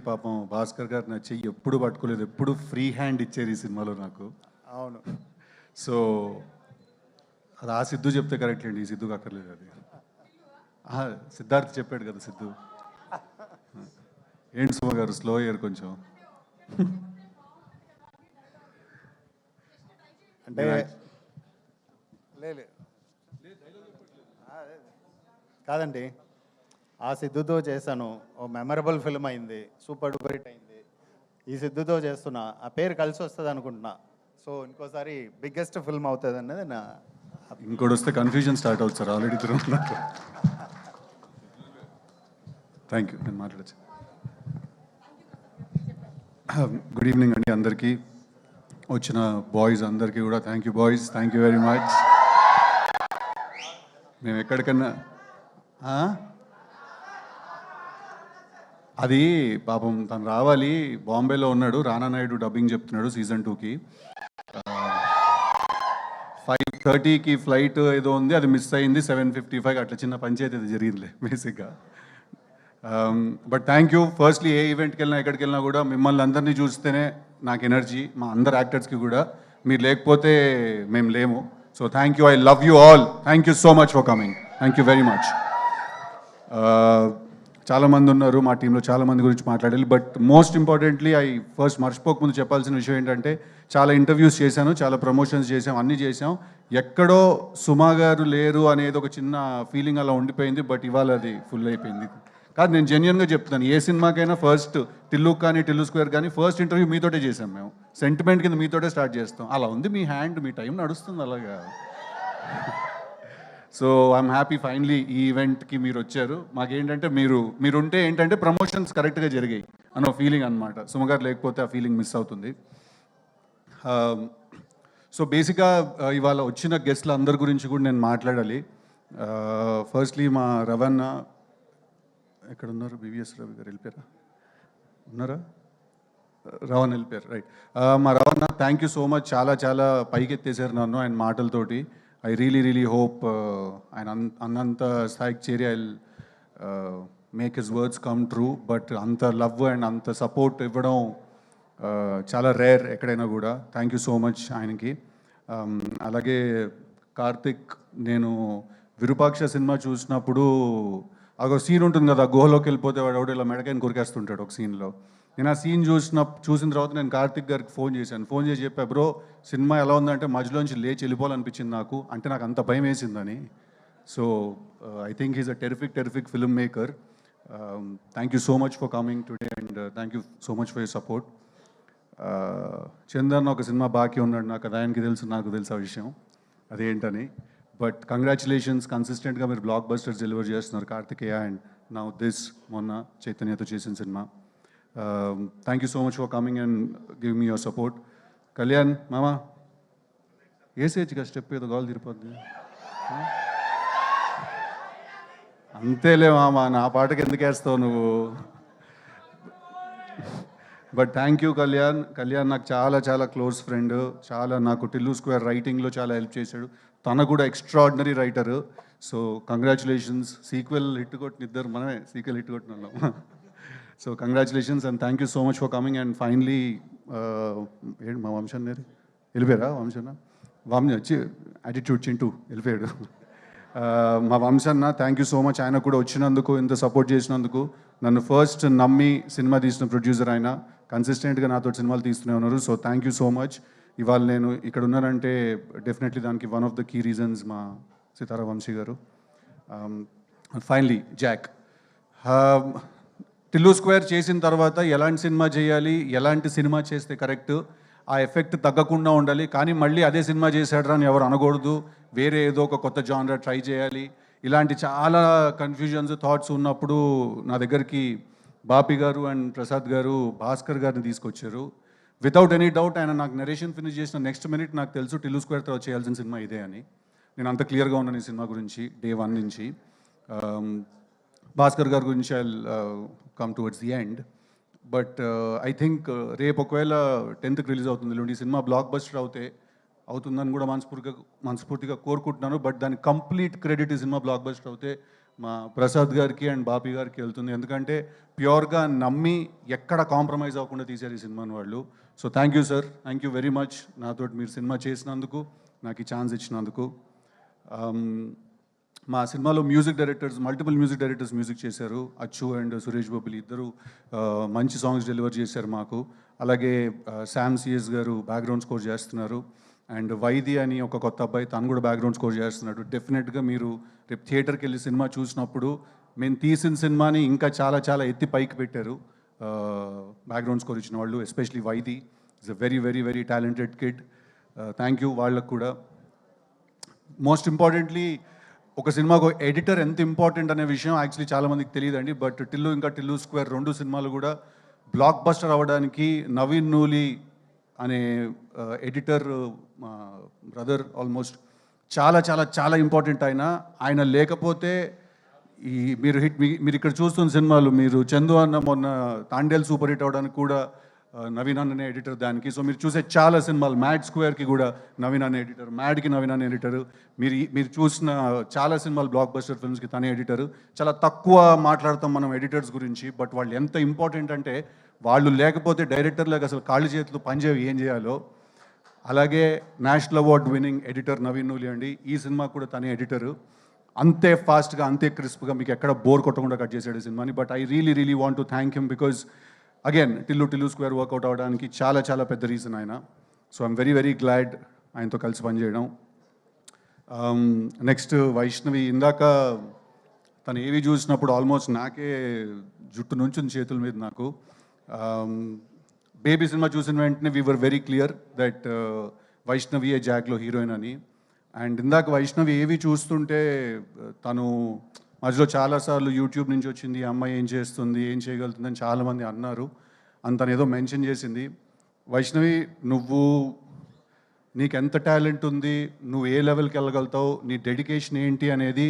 పాపం భాస్కర్ గారు నా చెయ్యి ఎప్పుడు పట్టుకోలేదు, ఎప్పుడు ఫ్రీ హ్యాండ్ ఇచ్చారు ఈ సినిమాలో నాకు. అవును. సో అది ఆ సిద్ధు చెప్తే కరెక్ట్ అండి, ఈ సిద్ధుకి అక్కర్లేదు అది. సిద్ధార్థ్ చెప్పాడు కదా సిద్ధు. ఏంటి సుమ గారు స్లో అయ్యారు కొంచెం. అంటే కాదండి, ఆ సిద్ధుతో చేశాను, ఓ మెమరబుల్ ఫిల్మ్ అయింది, సూపర్ డూపర్ హిట్ అయింది. ఈ సిద్ధుతో చేస్తున్నా, ఆ పేరు కలిసి వస్తుంది అనుకుంటున్నా. సో ఇంకోసారి బిగ్గెస్ట్ ఫిల్మ్ అవుతుంది అనేది నా. ఇంకోటి వస్తే కన్ఫ్యూజన్ స్టార్ట్ అవుతుంది సార్, ఆల్రెడీ తిరుగుతున్నారు. థ్యాంక్ యూ, నేను మాట్లాడచ్చు. గుడ్ ఈవినింగ్ అండి అందరికీ, వచ్చిన బాయ్స్ అందరికీ కూడా thank you boys, thank you very much. మేము ఎక్కడికన్నా అది పాపం తను రావాలి, బాంబేలో ఉన్నాడు, రానా నాయుడు డబ్బింగ్ చెప్తున్నాడు సీజన్ 2కి. 5:30కి ఫ్లైట్ ఏదో ఉంది, అది మిస్ అయింది. 7:55 అట్లా చిన్న పంచాయతీ అది జరిగిందిలే బేసిక్గా. But thank you. ఫస్ట్లీ ఏ ఈవెంట్కి వెళ్ళినా ఎక్కడికి వెళ్ళినా కూడా మిమ్మల్ని అందరినీ చూస్తేనే నాకు ఎనర్జీ, మా అందరు యాక్టర్స్కి కూడా. మీరు లేకపోతే మేము లేము. So thank you, I love you all, thank you so much for coming, thank you very much. చాలామంది ఉన్నారు మా టీంలో, చాలామంది గురించి మాట్లాడాలి. బట్ మోస్ట్ ఇంపార్టెంట్లీ ఫస్ట్ మర్చిపోకముందు చెప్పాల్సిన విషయం ఏంటంటే, చాలా ఇంటర్వ్యూస్ చేశాను, చాలా ప్రమోషన్స్ చేసాం, అన్నీ చేసాం. ఎక్కడో సుమా గారు లేరు అనేది ఒక చిన్న ఫీలింగ్ అలా ఉండిపోయింది. బట్ ఇవాళ అది ఫుల్ అయిపోయింది. కాదు, నేను జెన్యున్గా చెప్తున్నాను, ఏ సినిమాకైనా ఫస్ట్ టిల్లు కానీ టిల్లు స్క్వేర్ కానీ ఫస్ట్ ఇంటర్వ్యూ మీతోటే చేసాం మేము. సెంటిమెంట్ కింద మీతోటే స్టార్ట్ చేస్తాం. అలా ఉంది మీ హ్యాండ్, మీ టైం నడుస్తుంది అలాగా. సో ఐఎమ్ హ్యాపీ ఫైనలీ ఈ ఈవెంట్కి మీరు వచ్చారు. మాకేంటంటే మీరుంటే ఏంటంటే ప్రమోషన్స్ కరెక్ట్గా జరిగాయి అన్న ఫీలింగ్ అనమాట. సుమగారు లేకపోతే ఆ ఫీలింగ్ మిస్ అవుతుంది. సో బేసిక్గా ఇవాళ వచ్చిన గెస్ట్ల అందరి గురించి కూడా నేను మాట్లాడాలి. ఫస్ట్లీ మా రవణ ఎక్కడ ఉన్నారు? బివిఎస్ రవి గారు వెళ్ళిపోయారా? ఉన్నారా? రవణ వెళ్ళిపోయారు, రైట్. మా రవణ, థ్యాంక్ యూ సో మచ్. చాలా చాలా పైకి ఎత్తేసారు నన్ను ఆయన మాటలతోటి. ఐ రియలీ హోప్ ఆయన అన్నంత స్థాయికి చేరి I make his words come true. But అంత లవ్ అండ్ అంత సపోర్ట్ ఇవ్వడం చాలా రేర్ ఎక్కడైనా కూడా. థ్యాంక్ యూ సో మచ్ ఆయనకి. అలాగే కార్తిక్, నేను విరూపాక్ష సినిమా చూసినప్పుడు ఒక సీన్ ఉంటుంది కదా, గుహలోకి వెళ్ళిపోతే వాడు ఎవడో ఇలా మెడకాయని కొరికేస్తుంటాడు ఒక సీన్లో. నేను ఆ సీన్ చూసిన తర్వాత నేను కార్తిక్ గారికి ఫోన్ చేసి చెప్పా, బ్రో సినిమా ఎలా ఉందంటే మధ్యలోంచి లేచి వెళ్ళిపోవాలనిపించింది నాకు, అంటే నాకు అంత భయం వేసిందని. So I think he's a terrific film maker. Thank you so much for coming today and thank you so much for your support. Chandan ఒక సినిమా బాకీ ఉన్నాడు నాకు, అది ఆయనకి తెలుసు, నాకు తెలుసు ఆ విషయం అదేంటని. బట్ కంగ్రాచులేషన్స్, కన్సిస్టెంట్గా మీరు బ్లాక్ బస్టర్స్ డెలివర్ చేస్తున్నారు కార్తికేయ అండ్ నౌ దిస్ మొన్న చైతన్యతో చేసిన cinema. Thank you so much for coming and give me your support. Kalyan మామా ఏసేజ్గా స్టెప్ ఏదో గాలు తిరిపోద్ది అంతేలే మామా, నా పాటకి ఎందుకు వేస్తావు నువ్వు. బట్ థ్యాంక్ యూ కళ్యాణ్ నాకు చాలా చాలా క్లోజ్ ఫ్రెండ్. చాలా నాకు టిల్లు స్క్వేర్ రైటింగ్లో చాలా హెల్ప్ చేశాడు. తన కూడా extraordinary writer. So congratulations. Sequel hit కొట్టిన ఇద్దరు మనమే సీక్వెల్ హిట్ కొట్టిన వాళ్ళం. So congratulations and thank you so much for coming. And finally ఏంటి మా వంశన్న వెళ్ళిపోయారా? వంశన్న వచ్చి యాటిట్యూడ్ చింటూ వెళ్ళిపోయాడు. మా వంశన్న, థ్యాంక్ యూ సో మచ్. ఆయన కూడా వచ్చినందుకు, ఇంత సపోర్ట్ చేసినందుకు. నన్ను ఫస్ట్ నమ్మి సినిమా తీసిన ప్రొడ్యూసర్ ఆయన. కన్సిస్టెంట్గా నాతో సినిమాలు తీస్తూనే ఉన్నారు. So thank you so much. ఇవాళ నేను ఇక్కడ ఉన్నానంటే డెఫినెట్లీ దానికి one of the key reasons మా సితారా వంశీ గారు. Finally Jack. టిల్లు స్క్వేర్ చేసిన తర్వాత ఎలాంటి సినిమా చేయాలి, ఎలాంటి సినిమా చేస్తే కరెక్ట్, ఆ ఎఫెక్ట్ తగ్గకుండా ఉండాలి, కానీ మళ్ళీ అదే సినిమా చేశాడరా అని ఎవరు అనకూడదు, వేరే ఏదో ఒక కొత్త జానరా ట్రై చేయాలి, ఇలాంటి చాలా కన్ఫ్యూజన్స్, థాట్స్ ఉన్నప్పుడు నా దగ్గరికి బాపి గారు అండ్ ప్రసాద్ గారు భాస్కర్ గారిని తీసుకొచ్చారు. వితౌట్ ఎనీ డౌట్ ఆయన నాకు నరేషన్ ఫినిష్ చేసిన నెక్స్ట్ మినిట్ నాకు తెలుసు టిల్లు స్క్వేర్ తర్వాత చేయాల్సిన సినిమా ఇదే అని. నేను అంత క్లియర్గా ఉన్నాను ఈ సినిమా గురించి డే 1 నుంచి. భాస్కర్ గారి గురించి I come towards the end. But I think రేపు ఒకవేళ 10th రిలీజ్ అవుతుంది ఈ సినిమా, బ్లాక్ బస్టర్ అవుతుందని కూడా మనస్ఫూర్తిగా కోరుకుంటున్నాను. బట్ దాని కంప్లీట్ క్రెడిట్ ఈ సినిమా బ్లాక్ బస్టర్ అవుతే మా ప్రసాద్ గారికి అండ్ బాపి గారికి వెళ్తుంది. ఎందుకంటే ప్యూర్గా నమ్మి ఎక్కడ కాంప్రమైజ్ అవ్వకుండా తీశారు ఈ సినిమాని వాళ్ళు. So thank you sir, thank you very much నాతో మీరు సినిమా చేసినందుకు, నాకు ఈ ఛాన్స్ ఇచ్చినందుకు. మా సినిమాలో మల్టిపుల్ మ్యూజిక్ డైరెక్టర్స్ మ్యూజిక్ చేశారు. అచ్చు అండ్ సురేష్ బొబ్బిలి ఇద్దరు మంచి సాంగ్స్ డెలివర్ చేశారు మాకు. అలాగే శామ్ సిఎస్ గారు బ్యాక్గ్రౌండ్ స్కోర్ చేస్తున్నారు. అండ్ వైది అని ఒక కొత్త అబ్బాయి, తను కూడా బ్యాక్గ్రౌండ్ స్కోర్ చేస్తున్నాడు. డెఫినెట్గా మీరు రేపు థియేటర్కి వెళ్ళి సినిమా చూసినప్పుడు మేము తీసిన సినిమాని ఇంకా చాలా చాలా ఎత్తి పైకి పెట్టారు బ్యాక్గ్రౌండ్ స్కోర్ ఇచ్చిన వాళ్ళు, especially Vaidhi. It's a very very very talented kid. Thank you వాళ్ళకు కూడా. మోస్ట్ ఇంపార్టెంట్లీ ఒక సినిమాకు ఎడిటర్ ఎంత ఇంపార్టెంట్ అనే విషయం యాక్చువల్లీ చాలామందికి తెలియదండి. బట్ టిల్లు స్క్వేర్ 2 సినిమాలు కూడా బ్లాక్ బస్టర్ అవ్వడానికి నవీన్ నూలి అనే ఎడిటర్ మా బ్రదర్ ఆల్మోస్ట్ చాలా చాలా చాలా ఇంపార్టెంట్. ఆయన లేకపోతే ఈ మీరు ఇక్కడ చూస్తున్న సినిమాలు, మీరు చందు అన్న మొన్న తాండేల్ సూపర్ హిట్ అవ్వడానికి కూడా నవీన్ అనే ఎడిటర్ దానికి. సో మీరు చూసే చాలా సినిమాలు, మ్యాడ్ స్క్వేర్కి కూడా నవీన్ అనే ఎడిటర్, మ్యాడ్కి నవీన్ అనే ఎడిటర్, మీరు చూసిన చాలా సినిమాలు బ్లాక్ బస్టర్ ఫిల్మ్స్కి తనే ఎడిటర్. చాలా తక్కువ మాట్లాడతాం మనం ఎడిటర్స్ గురించి, బట్ వాళ్ళు ఎంత ఇంపార్టెంట్ అంటే వాళ్ళు లేకపోతే డైరెక్టర్లకు అసలు కాళ్ళు చేతులు పనిచేవి ఏం చేయాలో. అలాగే national award winning editor Naveen Nooli అండి, ఈ సినిమా కూడా తనే ఎడిటరు. అంతే ఫాస్ట్గా, అంతే క్రిస్ప్గా, మీకు ఎక్కడ బోర్ కొట్టకుండా కట్ చేసాడు సినిమాని. But I really want to thank him because again Tillu square work out అవ్వడానికి చాలా చాలా పెద్ద రీజన్ ఆయన. So I'm very very glad ఆయనతో కలిసి పనిచేయడం. నెక్స్ట్ వైష్ణవి, ఇందాక తను ఏవి చూసినప్పుడు ఆల్మోస్ట్ నాకే జుట్టు నుంచుంది చేతుల మీద నాకు. బేబీ సినిమా చూసిన వెంటనే we were very clear that Vaishnavi ఏ జాక్లో హీరోయిన్ అని. అండ్ ఇందాక వైష్ణవి ఏవి చూస్తుంటే తను మధ్యలో చాలాసార్లు యూట్యూబ్ నుంచి వచ్చింది, ఈ అమ్మాయి ఏం చేస్తుంది, ఏం చేయగలుగుతుందని చాలామంది అన్నారు. తను ఏదో మెన్షన్ చేసింది. వైష్ణవి, నీకు ఎంత టాలెంట్ ఉంది, నువ్వు ఏ లెవెల్కి వెళ్ళగలుగుతావు, నీ డెడికేషన్ ఏంటి అనేది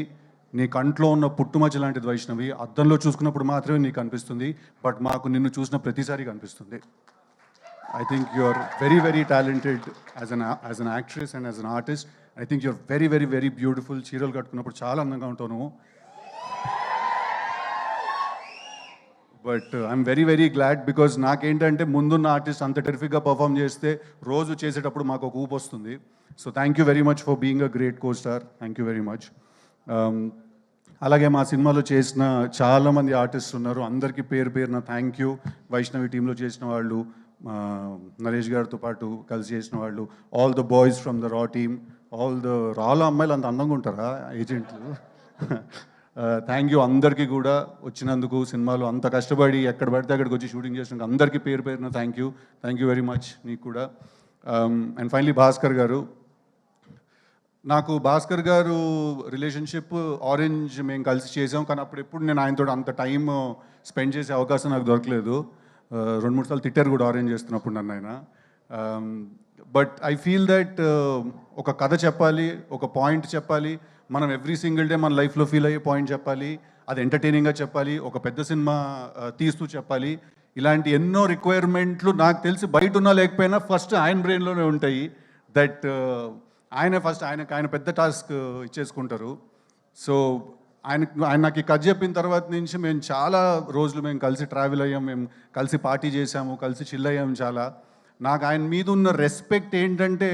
నీ కంట్లో ఉన్న పుట్టుమచ్చ లాంటిది వైష్ణవి. అద్దంలో చూసుకున్నప్పుడు మాత్రమే నీకు అనిపిస్తుంది, బట్ మాకు నిన్ను చూసిన ప్రతిసారి కనిపిస్తుంది. I think you are very very talented as an actress and as an artist. I think you are very very very beautiful. చీరలు కట్టుకున్నప్పుడు చాలా అందంగా ఉంటావు నువ్వు. But I'm very very glad because నాకేంటంటే ముందున్న ఆర్టిస్ట్ అంత టెరిఫిక్గా పర్ఫామ్ చేస్తే రోజు చేసేటప్పుడు మాకు ఒక ఊపు వస్తుంది. So thank you very much for being a great co star. Thank you very much. అలాగే మా సినిమాలో చేసిన చాలామంది ఆర్టిస్ట్ ఉన్నారు, అందరికీ పేరు పేరున థ్యాంక్ యూ. వైష్ణవి టీంలో చేసిన వాళ్ళు, నరేష్ గారితో పాటు కలిసి చేసిన వాళ్ళు, all the boys from the raw team, రాలో అమ్మాయిలు అంత అందంగా ఉంటారా ఏజెంట్లు? థ్యాంక్ యూ అందరికీ కూడా వచ్చినందుకు, సినిమాలో అంత కష్టపడి ఎక్కడ పడితే అక్కడికి వచ్చి షూటింగ్ చేసినందుకు అందరికీ పేరు పేరున థ్యాంక్ యూ వెరీ మచ్ నీకు కూడా. అండ్ ఫైనలీ భాస్కర్ గారు, నాకు భాస్కర్ గారు రిలేషన్షిప్ ఆరెంజ్ మేము కలిసి చేసాం, కానీ అప్పుడు ఎప్పుడు నేను ఆయనతో అంత టైం స్పెండ్ చేసే అవకాశం నాకు దొరకలేదు. 2-3 సార్లు తిట్టారు కూడా ఆరెంజ్ చేస్తున్నప్పుడు నన్ను ఆయన. బట్ ఐ ఫీల్ దట్ ఒక కథ చెప్పాలి, ఒక పాయింట్ చెప్పాలి, మనం ఎవ్రీ సింగిల్ డే మన లైఫ్లో ఫీల్ అయ్యే పాయింట్ చెప్పాలి, అది ఎంటర్టైనింగ్గా చెప్పాలి, ఒక పెద్ద సినిమా తీస్తూ చెప్పాలి. ఇలాంటి ఎన్నో రిక్వైర్మెంట్లు నాకు తెలిసి బయట ఉన్నా లేకపోయినా ఫస్ట్ ఆయన బ్రెయిన్లోనే ఉంటాయి. దట్ ఆయన పెద్ద టాస్క్ ఇచ్చేసుకుంటారు. సో ఆయన నాకు ఈ కథ చెప్పిన తర్వాత నుంచి మేము చాలా రోజులు మేము కలిసి ట్రావెల్ అయ్యాం, మేము కలిసి పార్టీ చేసాము, కలిసి చిల్ అయ్యాము చాలా. నాకు ఆయన మీద ఉన్న రెస్పెక్ట్ ఏంటంటే,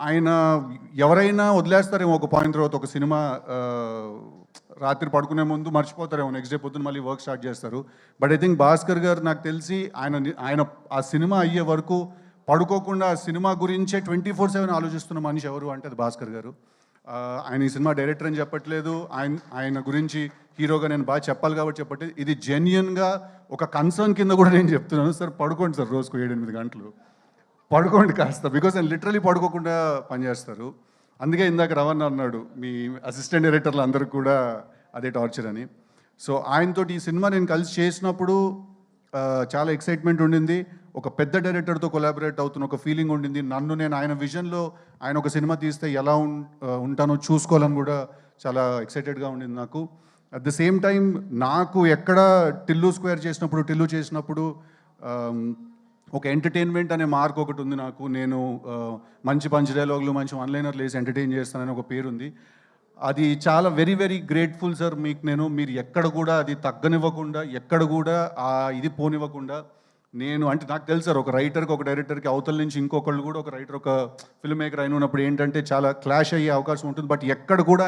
ఆయన ఎవరైనా వదిలేస్తారేమో ఒక పాయింట్ తర్వాత, ఒక సినిమా రాత్రి పడుకునే ముందు మర్చిపోతారేమో, నెక్స్ట్ డే పొద్దున్న మళ్ళీ వర్క్ స్టార్ట్ చేస్తారు. బట్ ఐ థింక్ భాస్కర్ గారు నాకు తెలిసి ఆయన ఆ సినిమా అయ్యే వరకు పడుకోకుండా ఆ సినిమా గురించే 24/7 ఆలోచిస్తున్న మనిషి ఎవరు అంటే అది భాస్కర్ గారు. ఆయన ఈ సినిమా డైరెక్టర్ అని చెప్పట్లేదు, ఆయన గురించి హీరోగా నేను బాగా చెప్పాలి కాబట్టి చెప్పట్లేదు. ఇది జెన్యున్గా ఒక కన్సర్న్ కింద కూడా నేను చెప్తున్నాను. సార్ పడుకోండి సార్, రోజుకు 7-8 గంటలు పడుకోండి కాస్త, బికాజ్ ఆయన లిటరలీ పడుకోకుండా పనిచేస్తారు. అందుకే ఇందాక రవణ అన్నాడు మీ అసిస్టెంట్ డైరెక్టర్లు అందరికి కూడా అదే టార్చర్ అని. సో ఆయనతోటి ఈ సినిమా నేను కలిసి చేసినప్పుడు చాలా ఎక్సైట్మెంట్ ఉండింది. ఒక పెద్ద డైరెక్టర్తో కొలాబరేట్ అవుతున్న ఒక ఫీలింగ్ ఉండింది. నేను ఆయన విజన్లో ఆయన ఒక సినిమా తీస్తే ఎలా ఉంటానో చూసుకోవాలని కూడా చాలా ఎక్సైటెడ్గా ఉండింది నాకు. అట్ ద సేమ్ టైం నాకు ఎక్కడ టిల్లు చేసినప్పుడు ఒక ఎంటర్టైన్మెంట్ అనే మార్క్ ఒకటి ఉంది నాకు. నేను మంచి డైలాగులు, మంచి వన్లైనర్లు వేసి ఎంటర్టైన్ చేస్తానని ఒక పేరు ఉంది. అది చాలా వెరీ వెరీ గ్రేట్ఫుల్ సార్ మీకు నేను. మీరు ఎక్కడ కూడా అది తగ్గనివ్వకుండా, ఎక్కడ కూడా ఆ ఇది పోనివ్వకుండా, నేను అంటే నాకు తెలుసు సార్, ఒక రైటర్కి ఒక డైరెక్టర్కి అవతల నుంచి ఇంకొకళ్ళు కూడా, ఒక రైటర్ ఒక ఫిల్మ్ మేకర్ అయిన ఉన్నప్పుడు ఏంటంటే చాలా క్లాష్ అయ్యే అవకాశం ఉంటుంది. బట్ ఎక్కడ కూడా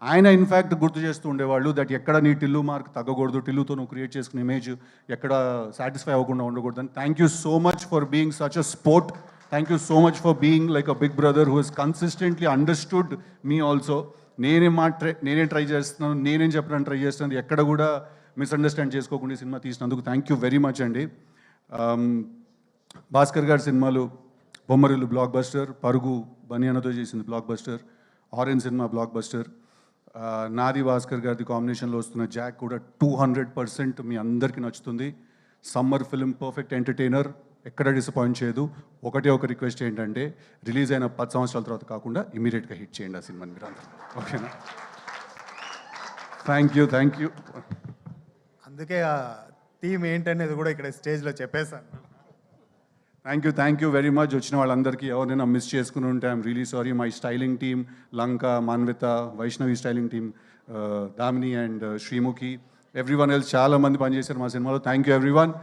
ఆయన ఇన్ఫ్యాక్ట్ గుర్తు చేస్తూ ఉండేవాళ్ళు దట్ ఎక్కడ నీ టిల్లు మార్క్ తగ్గకూడదు, టిల్లుతో నువ్వు క్రియేట్ చేసుకున్న ఇమేజ్ ఎక్కడ సాటిస్ఫై అవ్వకుండా ఉండకూడదు అని. Thank you so much for being such a sport. Thank you so much for being like a big brother who he's consistently understood me also. నేనేం ట్రై చేస్తున్నాను, నేనేం చెప్పడానికి ట్రై చేస్తున్నాను, ఎక్కడ కూడా మిస్అండర్స్టాండ్ చేసుకోకుండా ఈ సినిమా తీసినందుకు థ్యాంక్ యూ వెరీ మచ్ అండి. భాస్కర్ గారి సినిమాలు బొమ్మరిల్లు బ్లాక్ బస్టర్, పరుగు బనియానతో చేసింది block buster, orange cinema block buster, నాది భాస్కర్ గారిది కాంబినేషన్లో వస్తున్న జాక్ కూడా 200% మీ అందరికీ నచ్చుతుంది. సమ్మర్ ఫిల్మ్, పర్ఫెక్ట్ ఎంటర్టైనర్, ఎక్కడ డిసప్పాయింట్ చేయదు. ఒకటే ఒక రిక్వెస్ట్ ఏంటంటే రిలీజ్ అయిన 10 సంవత్సరాల తర్వాత కాకుండా ఇమీడియట్గా హిట్ చేయండి ఆ సినిమాని మీరు అందరూ. ఓకేనా? Thank you. అందుకే ఆ థీమ్ ఏంటనేది కూడా ఇక్కడ స్టేజ్లో చెప్పేశాను. Thank you very much. వచ్చిన వాళ్ళందరికీ ఎవరైనా మిస్ చేసుకుని ఉంటే I'm really sorry. My styling team, Lanka, Manvitha, Vaishnavi styling team, Damini and Sreemukhi, every one else, చాలా మంది పనిచేశారు మా సినిమాలో. Thank you every one.